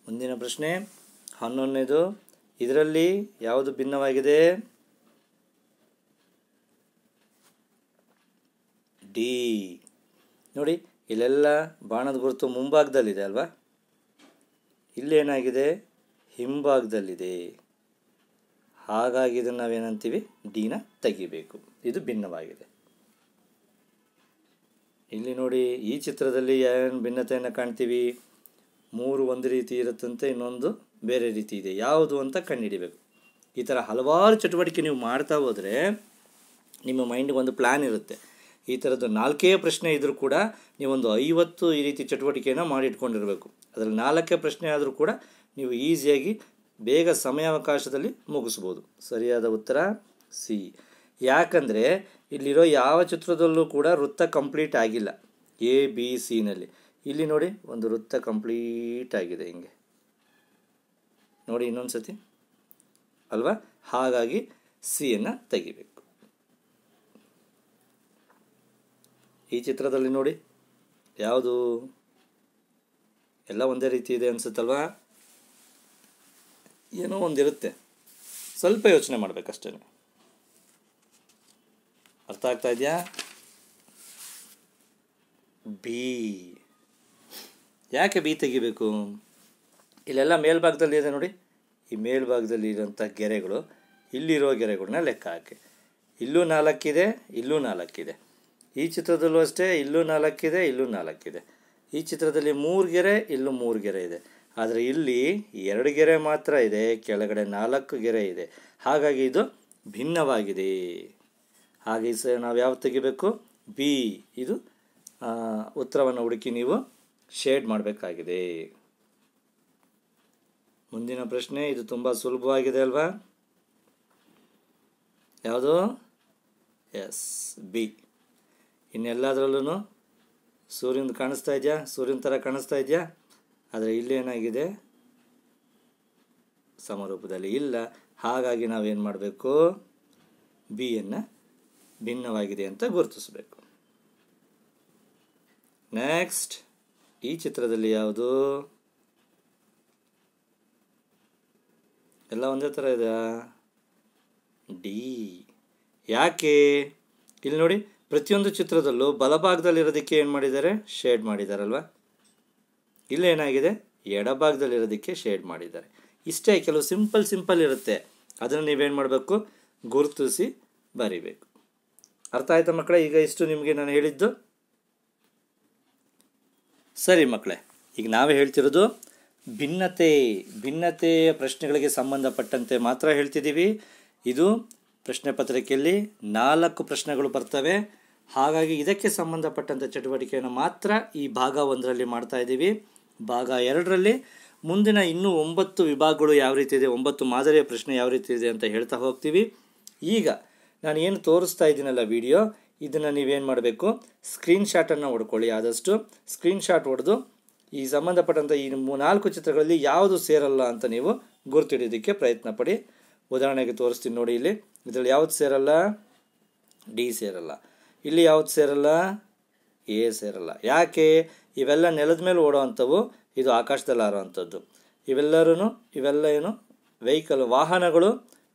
ಮುಂದಿನ ಪ್ರಶ್ನೆ 11ನೇದು. ಇದರಲ್ಲಿ ಯಾವುದು ಭಿನ್ನವಾಗಿದೆ? ಡಿ. ನೋಡಿ, ಇಲ್ಲೆಲ್ಲ ಬಾಣದ ಗುರುತು ಮುಂಭಾಗದಲ್ಲಿದೆ ಅಲ್ವಾ? ಇಲ್ಲೇನಾಗಿದೆ? ಹಿಂಭಾಗದಲ್ಲಿದೆ. ಹಾಗಾಗಿ ಇದನ್ನು ನಾವೇನಂತೀವಿ? ಡಿನ ತೆಗಿಬೇಕು. ಇದು ಭಿನ್ನವಾಗಿದೆ. ಇಲ್ಲಿ ನೋಡಿ, ಈ ಚಿತ್ರದಲ್ಲಿ ಏನು ಭಿನ್ನತೆಯನ್ನು ಕಾಣ್ತೀವಿ? 3 ಒಂದು ರೀತಿ ಇರುತ್ತಂತೆ, ಇನ್ನೊಂದು ಬೇರೆ ರೀತಿ ಇದೆ. ಯಾವುದು ಅಂತ ಕಂಡುಹಿಡಿಬೇಕು. ಈ ಥರ ಹಲವಾರು ಚಟುವಟಿಕೆ ನೀವು ಮಾಡ್ತಾ ಹೋದರೆ ನಿಮ್ಮ ಮೈಂಡಿಗೆ ಒಂದು ಪ್ಲ್ಯಾನ್ ಇರುತ್ತೆ. ಈ ಥರದ್ದು 4 ಪ್ರಶ್ನೆ ಇದ್ದರೂ ಕೂಡ ನೀವೊಂದು 50 ಈ ರೀತಿ ಚಟುವಟಿಕೆಯನ್ನು ಮಾಡಿಟ್ಕೊಂಡಿರಬೇಕು. ಅದರಲ್ಲಿ 4 ಪ್ರಶ್ನೆ ಆದರೂ ಕೂಡ ನೀವು ಈಸಿಯಾಗಿ ಬೇಗ ಸಮಯಾವಕಾಶದಲ್ಲಿ ಮುಗಿಸ್ಬೋದು. ಸರಿಯಾದ ಉತ್ತರ ಸಿ. ಯಾಕಂದರೆ ಇಲ್ಲಿರೋ ಯಾವ ಚಿತ್ರದಲ್ಲೂ ಕೂಡ ವೃತ್ತ ಕಂಪ್ಲೀಟ್ ಆಗಿಲ್ಲ. ABCನಲ್ಲಿ ಇಲ್ಲಿ ನೋಡಿ, ಒಂದು ವೃತ್ತ ಕಂಪ್ಲೀಟ್ ಆಗಿದೆ. ಹಿಂಗೆ ನೋಡಿ ಇನ್ನೊಂದು ಸತಿ ಅಲ್ವಾ? ಹಾಗಾಗಿ ಸಿಯನ್ನು ತೆಗಿಬೇಕು. ಈ ಚಿತ್ರದಲ್ಲಿ ನೋಡಿ, ಯಾವುದು ಎಲ್ಲ ಒಂದೇ ರೀತಿ ಇದೆ ಅನಿಸುತ್ತಲ್ವಾ? ಏನೋ ಒಂದಿರುತ್ತೆ, ಸ್ವಲ್ಪ ಯೋಚನೆ ಮಾಡಬೇಕಷ್ಟೇ. ಅರ್ಥ ಆಗ್ತಾ ಇದೆಯಾ? ಬಿ. ಯಾಕೆ ಬಿ ತೆಗಿಬೇಕು? ಇಲ್ಲೆಲ್ಲ ಮೇಲ್ಭಾಗದಲ್ಲಿ ಇದೆ ನೋಡಿ, ಈ ಮೇಲ್ಭಾಗದಲ್ಲಿ ಇರೋಂಥ ಗೆರೆಗಳು ಇಲ್ಲಿರೋ ಗೆರೆಗಳನ್ನ ಲೆಕ್ಕ ಹಾಕಿ. ಇಲ್ಲೂ 4 ಇದೆ, ಇಲ್ಲೂ 4 ಇದೆ. ಈ ಚಿತ್ರದಲ್ಲೂ ಅಷ್ಟೇ, ಇಲ್ಲೂ 4 ಇದೆ, ಇಲ್ಲೂ 4 ಇದೆ. ಈ ಚಿತ್ರದಲ್ಲಿ 3 ಗೆರೆ, ಇಲ್ಲೂ 3 ಗೆರೆ ಇದೆ. ಆದರೆ ಇಲ್ಲಿ 2 ಗೆರೆ ಮಾತ್ರ ಇದೆ, ಕೆಳಗಡೆ 4 ಗೆರೆ ಇದೆ. ಹಾಗಾಗಿ ಇದು ಭಿನ್ನವಾಗಿದೆ. ಹಾಗೆ ನಾವು ಯಾವ್ದು ತೆಗಿಬೇಕು? ಬಿ. ಇದು ಉತ್ತರವನ್ನು ಹುಡುಕಿ ನೀವು ಶೇಡ್ ಮಾಡಬೇಕಾಗಿದೆ. ಮುಂದಿನ ಪ್ರಶ್ನೆ, ಇದು ತುಂಬ ಸುಲಭವಾಗಿದೆ ಅಲ್ವಾ? ಯಾವುದು? S, B. ಇನ್ನೆಲ್ಲದರಲ್ಲೂ ಸೂರ್ಯನ ಕಾಣಿಸ್ತಾ ಇದೆಯಾ? ಸೂರ್ಯನ ಥರ ಕಾಣಿಸ್ತಾ ಇದೆಯಾ? ಆದರೆ ಇಲ್ಲೇನಾಗಿದೆ? ಸಮರೂಪದಲ್ಲಿ ಇಲ್ಲ. ಹಾಗಾಗಿ ನಾವೇನು ಮಾಡಬೇಕು? ಬಿಯನ್ನು ಭಿನ್ನವಾಗಿದೆ ಅಂತ ಗುರುತಿಸಬೇಕು. ನೆಕ್ಸ್ಟ್, ಈ ಚಿತ್ರದಲ್ಲಿ ಯಾವುದು? ಎಲ್ಲ ಒಂದೇ ಥರ ಇದೆ. ಡಿ. ಯಾಕೆ? ಇಲ್ಲಿ ನೋಡಿ, ಪ್ರತಿಯೊಂದು ಚಿತ್ರದಲ್ಲೂ ಬಲಭಾಗದಲ್ಲಿರೋದಕ್ಕೆ ಏನು ಮಾಡಿದ್ದಾರೆ? ಶೇಡ್ ಮಾಡಿದ್ದಾರಲ್ವ. ಇಲ್ಲೇನಾಗಿದೆ? ಎಡಭಾಗದಲ್ಲಿರೋದಕ್ಕೆ ಶೇಡ್ ಮಾಡಿದ್ದಾರೆ. ಇಷ್ಟೇ, ಕೆಲವು ಸಿಂಪಲ್ ಇರುತ್ತೆ. ಅದನ್ನು ನೀವೇನು ಮಾಡಬೇಕು? ಗುರುತಿಸಿ ಬರಿಬೇಕು. ಅರ್ಥ ಆಯ್ತಾ ಮಕ್ಕಳೇ? ಈಗ ಇಷ್ಟು ನಿಮಗೆ ನಾನು ಹೇಳಿದ್ದು. ಸರಿ ಮಕ್ಕಳೇ, ಈಗ ನಾವೇ ಹೇಳ್ತಿರೋದು ಭಿನ್ನತೆಯ ಪ್ರಶ್ನೆಗಳಿಗೆ ಸಂಬಂಧಪಟ್ಟಂತೆ ಮಾತ್ರ ಹೇಳ್ತಿದ್ದೀವಿ. ಇದು ಪ್ರಶ್ನೆ ಪತ್ರಿಕೆಯಲ್ಲಿ 4 ಪ್ರಶ್ನೆಗಳು ಬರ್ತವೆ. ಹಾಗಾಗಿ ಇದಕ್ಕೆ ಸಂಬಂಧಪಟ್ಟಂಥ ಚಟುವಟಿಕೆಯನ್ನು ಮಾತ್ರ ಈ ಭಾಗ 1ರಲ್ಲಿ ಮಾಡ್ತಾ ಇದ್ದೀವಿ. ಭಾಗ 2ರಲ್ಲಿ ಮುಂದಿನ ಇನ್ನೂ 9 ವಿಭಾಗಗಳು ಯಾವ ರೀತಿ ಇದೆ, 9 ಮಾದರಿಯ ಪ್ರಶ್ನೆ ಯಾವ ರೀತಿ ಇದೆ ಅಂತ ಹೇಳ್ತಾ ಹೋಗ್ತೀವಿ. ಈಗ ನಾನು ಏನು ತೋರಿಸ್ತಾ ಇದ್ದೀನಲ್ಲ ವಿಡಿಯೋ, ಇದನ್ನು ನೀವೇನು ಮಾಡಬೇಕು? ಸ್ಕ್ರೀನ್ಶಾಟನ್ನು ಹೊಡ್ಕೊಳ್ಳಿ. ಆದಷ್ಟು ಸ್ಕ್ರೀನ್ಶಾಟ್ ಹೊಡೆದು ಈ ಸಂಬಂಧಪಟ್ಟಂಥ ಈ 4 ಚಿತ್ರಗಳಲ್ಲಿ ಯಾವುದು ಸೇರಲ್ಲ ಅಂತ ನೀವು ಗುರುತಿಡೋದಕ್ಕೆ ಪ್ರಯತ್ನ ಪಡಿ. ಉದಾಹರಣೆಗೆ ತೋರಿಸ್ತೀನಿ ನೋಡಿ. ಇದರಲ್ಲಿ ಯಾವುದು ಸೇರಲ್ಲ? ಡಿ ಸೇರಲ್ಲ. ಇಲ್ಲಿ ಯಾವುದು ಸೇರಲ್ಲ? ಎ ಸೇರಲ್ಲ. ಯಾಕೆ? ಇವೆಲ್ಲ ನೆಲದ ಮೇಲೆ ಓಡೋ ಅಂಥವು, ಇದು ಆಕಾಶದಲ್ಲಿ ಹಾರೋ ಅಂಥದ್ದು. ಇವೆಲ್ಲ ಏನು? ವೆಹಿಕಲ್, ವಾಹನಗಳು,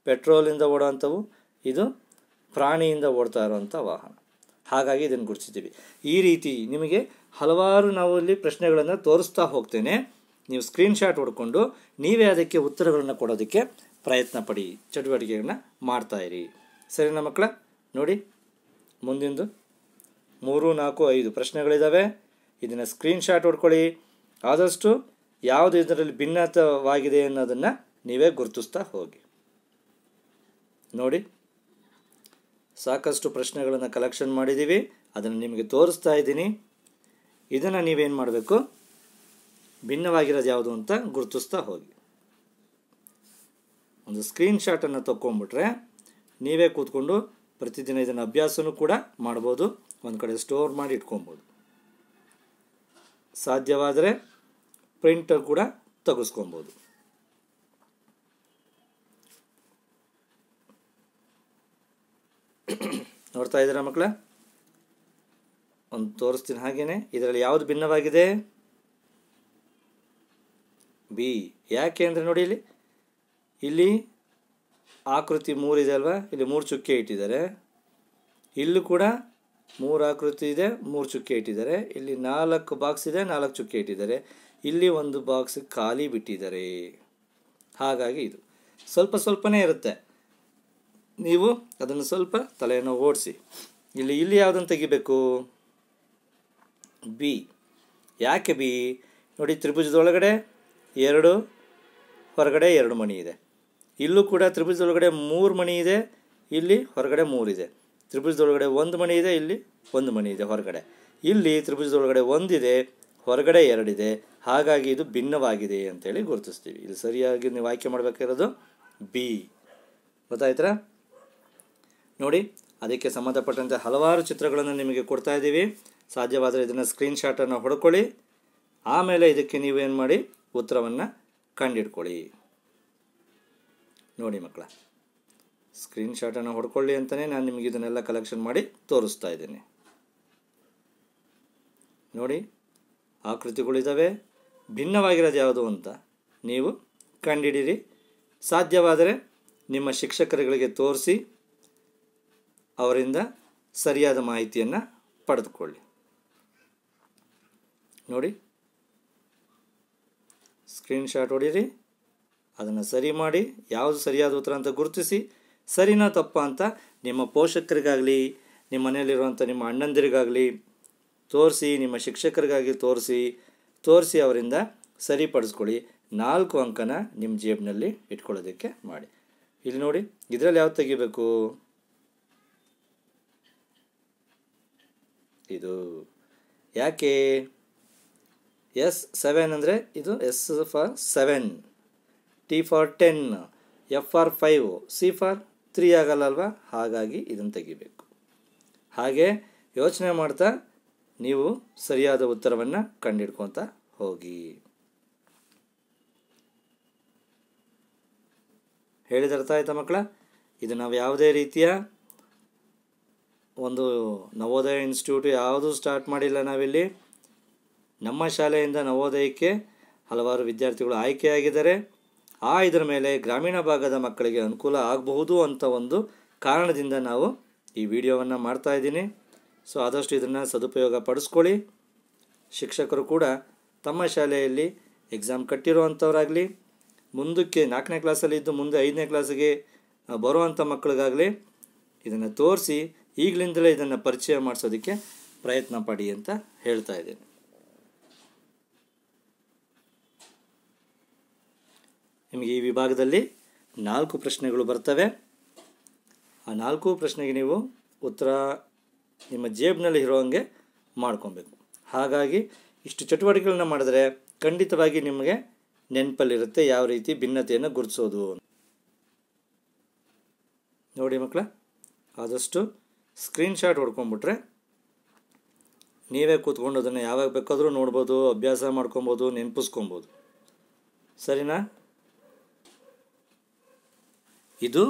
ಪೆಟ್ರೋಲಿಂದ ಓಡೋ ಅಂಥವು. ಇದು ಪ್ರಾಣಿಯಿಂದ ಓಡ್ತಾ ಇರೋವಂಥ ವಾಹನ. ಹಾಗಾಗಿ ಇದನ್ನು ಗುರುತಿಸಿದ್ದೀವಿ. ಈ ರೀತಿ ನಿಮಗೆ ಹಲವಾರು ನಾವು ಇಲ್ಲಿ ಪ್ರಶ್ನೆಗಳನ್ನು ತೋರಿಸ್ತಾ ಹೋಗ್ತೇನೆ. ನೀವು ಸ್ಕ್ರೀನ್ಶಾಟ್ ಹೊಡ್ಕೊಂಡು ನೀವೇ ಅದಕ್ಕೆ ಉತ್ತರಗಳನ್ನು ಕೊಡೋದಕ್ಕೆ ಪ್ರಯತ್ನ ಪಡಿ, ಚಟುವಟಿಕೆಗಳನ್ನ ಮಾಡ್ತಾಯಿರಿ. ಸರಿನಾ ಮಕ್ಕಳ? ನೋಡಿ, ಮುಂದಿಂದು 3, 4, 5 ಪ್ರಶ್ನೆಗಳಿದ್ದಾವೆ. ಇದನ್ನು ಸ್ಕ್ರೀನ್ಶಾಟ್ ಹೊಡ್ಕೊಳ್ಳಿ. ಆದಷ್ಟು ಯಾವುದು ಇದರಲ್ಲಿ ಭಿನ್ನತವಾಗಿದೆ ಅನ್ನೋದನ್ನು ನೀವೇ ಗುರುತಿಸ್ತಾ ಹೋಗಿ. ನೋಡಿ, ಸಾಕಷ್ಟು ಪ್ರಶ್ನೆಗಳನ್ನು ಕಲೆಕ್ಷನ್ ಮಾಡಿದ್ದೀವಿ. ಅದನ್ನು ನಿಮಗೆ ತೋರಿಸ್ತಾ ಇದ್ದೀನಿ. ಇದನ್ನು ನೀವೇನು ಮಾಡಬೇಕು? ಭಿನ್ನವಾಗಿರೋದು ಯಾವುದು ಅಂತ ಗುರುತಿಸ್ತಾ ಹೋಗಿ. ಒಂದು ಸ್ಕ್ರೀನ್ಶಾಟನ್ನು ತಗೊಂಡ್ಬಿಟ್ರೆ ನೀವೇ ಕೂತ್ಕೊಂಡು ಪ್ರತಿದಿನ ಇದನ್ನು ಅಭ್ಯಾಸನೂ ಕೂಡ ಮಾಡ್ಬೋದು. ಒಂದು ಕಡೆ ಸ್ಟೋರ್ ಮಾಡಿ ಇಟ್ಕೊಬೋದು. ಸಾಧ್ಯವಾದರೆ ಪ್ರಿಂಟ್ ಕೂಡ ತೆಗೆಸ್ಕೊಬೋದು. ನೋಡ್ತಾ ಇದ್ದೀರಾ ಮಕ್ಕಳ? ಒಂದು ತೋರಿಸ್ತೀನಿ ಹಾಗೇನೆ. ಇದರಲ್ಲಿ ಯಾವುದು ಭಿನ್ನವಾಗಿದೆ? ಬಿ. ಯಾಕೆ ಅಂದರೆ ನೋಡಿ, ಇಲ್ಲಿ ಆಕೃತಿ 3 ಇದೆ ಅಲ್ವಾ? ಇಲ್ಲಿ 3 ಚುಕ್ಕೆ ಇಟ್ಟಿದ್ದಾರೆ. ಇಲ್ಲೂ ಕೂಡ 3 ಆಕೃತಿ ಇದೆ, 3 ಚುಕ್ಕೆ ಇಟ್ಟಿದ್ದಾರೆ. ಇಲ್ಲಿ 4 ಬಾಕ್ಸ್ ಇದೆ, 4 ಚುಕ್ಕೆ ಇಟ್ಟಿದ್ದಾರೆ. ಇಲ್ಲಿ ಒಂದು ಬಾಕ್ಸ್ ಖಾಲಿ ಬಿಟ್ಟಿದ್ದಾರೆ. ಹಾಗಾಗಿ ಇದು ಸ್ವಲ್ಪನೇ ಇರುತ್ತೆ. ನೀವು ಅದನ್ನು ಸ್ವಲ್ಪ ತಲೆಯನ್ನು ಓಡಿಸಿ. ಇಲ್ಲಿ ಯಾವುದನ್ನು ತೆಗಿಬೇಕು? ಬಿ. ಯಾಕೆ ಬಿ? ನೋಡಿ, ತ್ರಿಭುಜದೊಳಗಡೆ 2, ಹೊರಗಡೆ 2 ಮಣಿ ಇದೆ. ಇಲ್ಲೂ ಕೂಡ ತ್ರಿಭುಜದೊಳಗಡೆ 3 ಮಣಿ ಇದೆ, ಇಲ್ಲಿ ಹೊರಗಡೆ 3 ಇದೆ. ತ್ರಿಭುಜದೊಳಗಡೆ 1 ಮಣಿ ಇದೆ, ಇಲ್ಲಿ 1 ಮಣಿ ಇದೆ ಹೊರಗಡೆ. ಇಲ್ಲಿ ತ್ರಿಭುಜದೊಳಗಡೆ 1 ಇದೆ, ಹೊರಗಡೆ 2 ಇದೆ. ಹಾಗಾಗಿ ಇದು ಭಿನ್ನವಾಗಿದೆ ಅಂತೇಳಿ ಗುರುತಿಸ್ತೀವಿ. ಇಲ್ಲಿ ಸರಿಯಾಗಿ ನೀವು ಆಯ್ಕೆ ಮಾಡಬೇಕಾಗಿರೋದು ಬಿ. ಗೊತ್ತಾಯ್ತಾ? ನೋಡಿ, ಅದಕ್ಕೆ ಸಂಬಂಧಪಟ್ಟಂತೆ ಹಲವಾರು ಚಿತ್ರಗಳನ್ನು ನಿಮಗೆ ಕೊಡ್ತಾ ಇದ್ದೀವಿ. ಸಾಧ್ಯವಾದರೆ ಇದನ್ನು ಸ್ಕ್ರೀನ್ಶಾಟನ್ನು ಹೊಡ್ಕೊಳ್ಳಿ. ಆಮೇಲೆ ಇದಕ್ಕೆ ನೀವೇನು ಮಾಡಿ? ಉತ್ತರವನ್ನು ಕಂಡಿಡ್ಕೊಳ್ಳಿ. ನೋಡಿ ಮಕ್ಕಳ, ಸ್ಕ್ರೀನ್ಶಾಟನ್ನು ಹೊಡ್ಕೊಳ್ಳಿ ಅಂತಲೇ ನಾನು ನಿಮಗೆ ಇದನ್ನೆಲ್ಲ ಕಲೆಕ್ಷನ್ ಮಾಡಿ ತೋರಿಸ್ತಾ ಇದ್ದೀನಿ. ನೋಡಿ, ಆಕೃತಿಗಳಿದ್ದಾವೆ. ಭಿನ್ನವಾಗಿರೋದು ಯಾವುದು ಅಂತ ನೀವು ಕಂಡಿಡಿರಿ. ಸಾಧ್ಯವಾದರೆ ನಿಮ್ಮ ಶಿಕ್ಷಕರುಗಳಿಗೆ ತೋರಿಸಿ ಅವರಿಂದ ಸರಿಯಾದ ಮಾಹಿತಿಯನ್ನು ಪಡೆದುಕೊಳ್ಳಿ. ನೋಡಿ, ಸ್ಕ್ರೀನ್ಶಾಟ್ ಹೊಡೀರಿ, ಅದನ್ನು ಸರಿ ಮಾಡಿ ಯಾವುದು ಸರಿಯಾದ ಉತ್ತರ ಅಂತ ಗುರುತಿಸಿ ಸರಿನಾ ತಪ್ಪಾ ಅಂತ ನಿಮ್ಮ ಪೋಷಕರಿಗಾಗಲಿ, ನಿಮ್ಮ ಮನೆಯಲ್ಲಿರುವಂಥ ನಿಮ್ಮ ಅಣ್ಣಂದಿರಿಗಾಗಲಿ ತೋರಿಸಿ, ನಿಮ್ಮ ಶಿಕ್ಷಕರಿಗಾಗಿ ತೋರಿಸಿ ಅವರಿಂದ ಸರಿಪಡಿಸ್ಕೊಳ್ಳಿ. 4 ಅಂಕನ ನಿಮ್ಮ ಜೇಬಿನಲ್ಲಿ ಇಟ್ಕೊಳ್ಳೋದಕ್ಕೆ ಮಾಡಿ. ಇಲ್ಲಿ ನೋಡಿ, ಇದರಲ್ಲಿ ಯಾವ್ದು ತೆಗಿಬೇಕು? ಇದು. ಯಾಕೆ? S7 ಅಂದರೆ ಇದು S for 7, T for 10, F for 5, C for 3 ಆಗಲ್ಲ ಅಲ್ವಾ? ಹಾಗಾಗಿ ಇದನ್ನು ತೆಗಿಬೇಕು. ಹಾಗೆ ಯೋಚನೆ ಮಾಡ್ತಾ ನೀವು ಸರಿಯಾದ ಉತ್ತರವನ್ನು ಕಂಡುಹಿಡ್ಕೊತ ಹೋಗಿ. ಹೇಳಿದ ಅರ್ಥ ಆಯ್ತಾ ಮಕ್ಕಳ? ಇದು ನಾವು ಯಾವುದೇ ರೀತಿಯ ಒಂದು ನವೋದಯ ಇನ್ಸ್ಟಿಟ್ಯೂಟ್ ಯಾವುದೂ ಸ್ಟಾರ್ಟ್ ಮಾಡಿಲ್ಲ ನಾವಿಲ್ಲಿ. ನಮ್ಮ ಶಾಲೆಯಿಂದ ನವೋದಯಕ್ಕೆ ಹಲವಾರು ವಿದ್ಯಾರ್ಥಿಗಳು ಆಯ್ಕೆಯಾಗಿದ್ದಾರೆ. ಇದರ ಮೇಲೆ ಗ್ರಾಮೀಣ ಭಾಗದ ಮಕ್ಕಳಿಗೆ ಅನುಕೂಲ ಆಗಬಹುದು ಅಂತ ಒಂದು ಕಾರಣದಿಂದ ನಾವು ಈ ವಿಡಿಯೋವನ್ನು ಮಾಡ್ತಾಯಿದ್ದೀನಿ. ಸೊ ಆದಷ್ಟು ಇದನ್ನು ಸದುಪಯೋಗ ಪಡಿಸ್ಕೊಳ್ಳಿ. ಶಿಕ್ಷಕರು ಕೂಡ ತಮ್ಮ ಶಾಲೆಯಲ್ಲಿ ಎಕ್ಸಾಮ್ ಕಟ್ಟಿರುವಂಥವರಾಗಲಿ, ಮುಂದಕ್ಕೆ 4ನೇ ಕ್ಲಾಸಲ್ಲಿ ಇದ್ದು ಮುಂದೆ 5ನೇ ಕ್ಲಾಸಿಗೆ ಬರುವಂಥ ಮಕ್ಕಳಿಗಾಗಲಿ ಇದನ್ನು ತೋರಿಸಿ ಈಗಲಿಂದಲೇ ಇದನ್ನು ಪರಿಚಯ ಮಾಡಿಸೋದಕ್ಕೆ ಪ್ರಯತ್ನ ಪಡಿ ಅಂತ ಹೇಳ್ತಾ ಇದ್ದೀನಿ. ನಿಮಗೆ ಈ ವಿಭಾಗದಲ್ಲಿ 4 ಪ್ರಶ್ನೆಗಳು ಬರ್ತವೆ. ಆ 4 ಪ್ರಶ್ನೆಗೆ ನೀವು ಉತ್ತರ ನಿಮ್ಮ ಜೇಬಿನಲ್ಲಿ ಇರೋಂಗೆ ಮಾಡ್ಕೊಬೇಕು. ಹಾಗಾಗಿ ಇಷ್ಟು ಚಟುವಟಿಕೆಗಳನ್ನ ಮಾಡಿದ್ರೆ ಖಂಡಿತವಾಗಿ ನಿಮಗೆ ನೆನಪಲ್ಲಿರುತ್ತೆ ಯಾವ ರೀತಿ ಭಿನ್ನತೆಯನ್ನು ಗುರುತಿಸೋದು. ನೋಡಿ ಮಕ್ಕಳ, ಆದಷ್ಟು ಸ್ಕ್ರೀನ್ಶಾಟ್ ಹೊಡ್ಕೊಂಡ್ಬಿಟ್ರೆ ನೀವೇ ಕೂತ್ಕೊಂಡು ಅದನ್ನು ಯಾವಾಗ ಬೇಕಾದರೂ ನೋಡ್ಬೋದು, ಅಭ್ಯಾಸ ಮಾಡ್ಕೊಬೋದು, ನೆನಪಿಸ್ಕೊಬೋದು. ಸರಿನಾ? ಇದು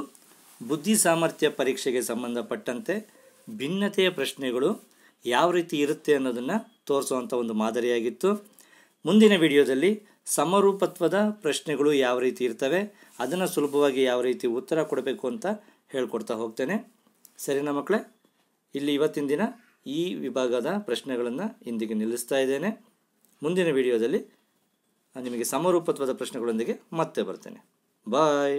ಬುದ್ಧಿ ಸಾಮರ್ಥ್ಯ ಪರೀಕ್ಷೆಗೆ ಸಂಬಂಧಪಟ್ಟಂತೆ ಭಿನ್ನತೆಯ ಪ್ರಶ್ನೆಗಳು ಯಾವ ರೀತಿ ಇರುತ್ತೆ ಅನ್ನೋದನ್ನು ತೋರಿಸುವಂಥ ಒಂದು ಮಾದರಿಯಾಗಿತ್ತು. ಮುಂದಿನ ವಿಡಿಯೋದಲ್ಲಿ ಸಮರೂಪತ್ವದ ಪ್ರಶ್ನೆಗಳು ಯಾವ ರೀತಿ ಇರ್ತವೆ, ಅದನ್ನು ಸುಲಭವಾಗಿ ಯಾವ ರೀತಿ ಉತ್ತರ ಕೊಡಬೇಕು ಅಂತ ಹೇಳ್ಕೊಡ್ತಾ ಹೋಗ್ತೇನೆ. ಸರಿನಾ ಮಕ್ಕಳೇ? ಇಲ್ಲಿ ಇವತ್ತಿನ ದಿನ ಈ ವಿಭಾಗದ ಪ್ರಶ್ನೆಗಳನ್ನು ಇಂದಿಗೆ ನಿಲ್ಲಿಸ್ತಾ ಇದ್ದೇನೆ. ಮುಂದಿನ ವಿಡಿಯೋದಲ್ಲಿ ನಿಮಗೆ ಸಮರೂಪತ್ವದ ಪ್ರಶ್ನೆಗಳೊಂದಿಗೆ ಮತ್ತೆ ಬರ್ತೇನೆ. ಬಾಯ್.